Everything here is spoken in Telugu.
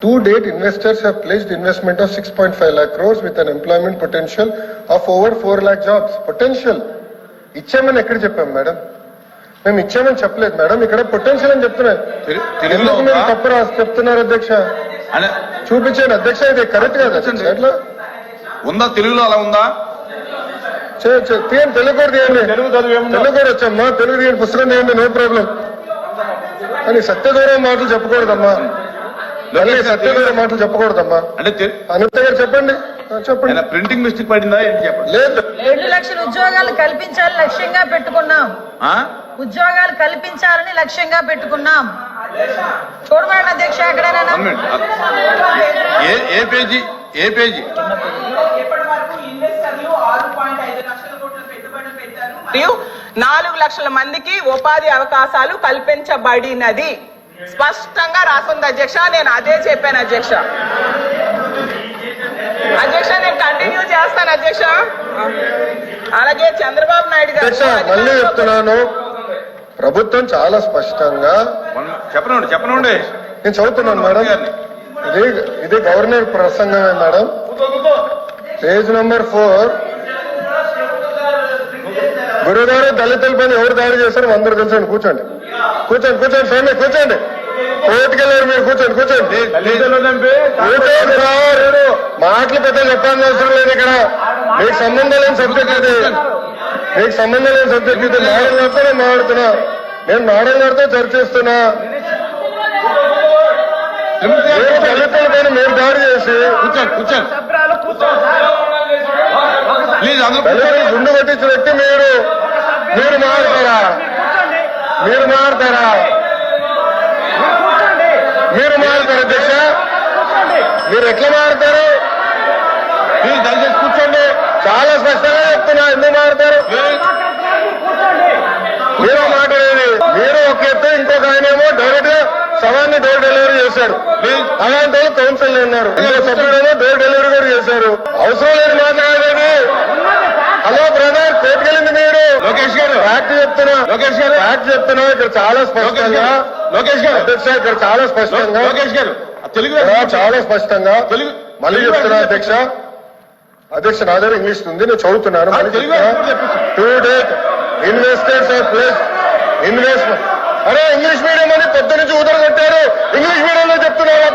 To date, investors have pledged investment of 6.5 lakh crores with an employment potential of over 4 lakh jobs. Potential. ఇచ్చామని ఎక్కడ చెప్పాం మేడం? మేము ఇచ్చామని చెప్పలేదు మేడం, ఇక్కడ పొటెన్షియల్ అని చెప్తున్నారు. ఎందుకు మీరు తప్పు రాసి చెప్తున్నారు అధ్యక్ష? చూపించాను అధ్యక్ష, ఇది కరెక్ట్ కాదు ఎట్లా ఉందా? తెలుగులో అలా ఉందా? తీయండి, తెలుగు కూడా తీయండి. తెలుగు కూడా వచ్చమ్మా, తెలుగు తీయండి, పుస్తకం తీయండి, నో ప్రాబ్లం. కానీ సత్యదూరం మాటలు చెప్పకూడదమ్మా, సత్యదూరం మాటలు చెప్పకూడదమ్మా. అంటే అనిత గారు చెప్పండి. చెప్పండి. ప్రింటింగ్ మిస్టేక్ పడిందా ఏంటి చెప్పండి. లేదు, 2 లక్షల ఉద్యోగాలు కల్పించాలని లక్ష్యంగా పెట్టుకున్నాం. ఉద్యోగాలు కల్పించాలని లక్ష్యంగా పెట్టుకున్నాం. చూడమండి అధ్యక్ష, ఎక్కడైనా ఏ పేజీ? ఏ పేజీ? 4 లక్షల మందికి ఉపాధి అవకాశాలు కల్పించబడినది స్పష్టంగా రాసుంది అధ్యక్ష. నేను అదే చెప్పాను అధ్యక్ష. అధ్యక్ష నేను కంటిన్యూ చేస్తాను అధ్యక్ష. అలాగే చంద్రబాబు నాయుడు గారు మళ్ళీ చెప్తున్నాను, ప్రభుత్వం చాలా స్పష్టంగా చెప్పనండి నేను చదువుతున్నాను మేడం. ఇది గవర్నర్ ప్రసంగమే మేడం, పేజ్ నంబర్ 4. గురుగారు దళితులపై ఎవరు దాడి చేశారు అందరూ తెలుసండి. కూర్చోండి కూర్చోండి కూర్చోండి స్వామి, కూర్చోండి. కోర్టుకెళ్ళారు మీరు, కూర్చోండి కూర్చోండి. మాటలు పెద్ద చెప్పాల్సిన అవసరం లేదు ఇక్కడ. మీకు సంబంధం లేని సబ్జెక్ట్ ఇది, మీకు సంబంధం లేని సబ్జెక్ట్ ఇది. మేడం గారితో నేను మాట్లాడుతున్నా, నేను మేడం గారితో చర్చిస్తున్నా. దళితులపైన మీరు దాడి చేసి గుండు కొట్టించిన వ్యక్తి మీరు మారుతారా? మీరు మారుతారా? మీరు మారుతారు అధ్యక్ష? మీరు ఎట్లా మారుతారు? మీరు దయచేసి కూర్చోండి. చాలా స్పష్టంగా చెప్తున్నా, ఎందుకు మారుతారు? మీరు మాట్లాడేది మీరు ఒక ఎత్తు, ఇంకొక ఆయనేమో డైరెక్ట్ గా సవాన్ని డోర్ డెలివరీ చేశారు. అలాంటి వాళ్ళు కౌన్సిల్ ఉన్నారు, ఇంకో సభ్యుడేమో డోర్ డెలివరీ కూడా చేశారు. అవసరం లేదు మాట్లాడేది. హలో బ్రదర్, కోర్టుకెళ్ళింది మీరు. లోకేష్ గారు ఫ్యాక్ట్ చెప్తున్నా, లోకేష్ గారు ఫ్యాక్ట్ చెప్తున్నా. ఇక్కడ చాలా స్పష్టంగా లోకేష్ గారు అధ్యక్ష, ఇక్కడ చాలా స్పష్టంగా లోకేష్ గారు తెలుగు చాలా స్పష్టంగా తెలుగు మళ్ళీ చెప్తున్నా అధ్యక్ష. అధ్యక్ష నా దగ్గర ఇంగ్లీష్ ఉంది, నేను చదువుతున్నాను. To date investors of plus investment. అరే ఇంగ్లీష్ మీడియం అని పొద్దు నుంచి ఊదర కొట్టారు, ఇంగ్లీష్ మీడియంలో చెప్తున్నావా?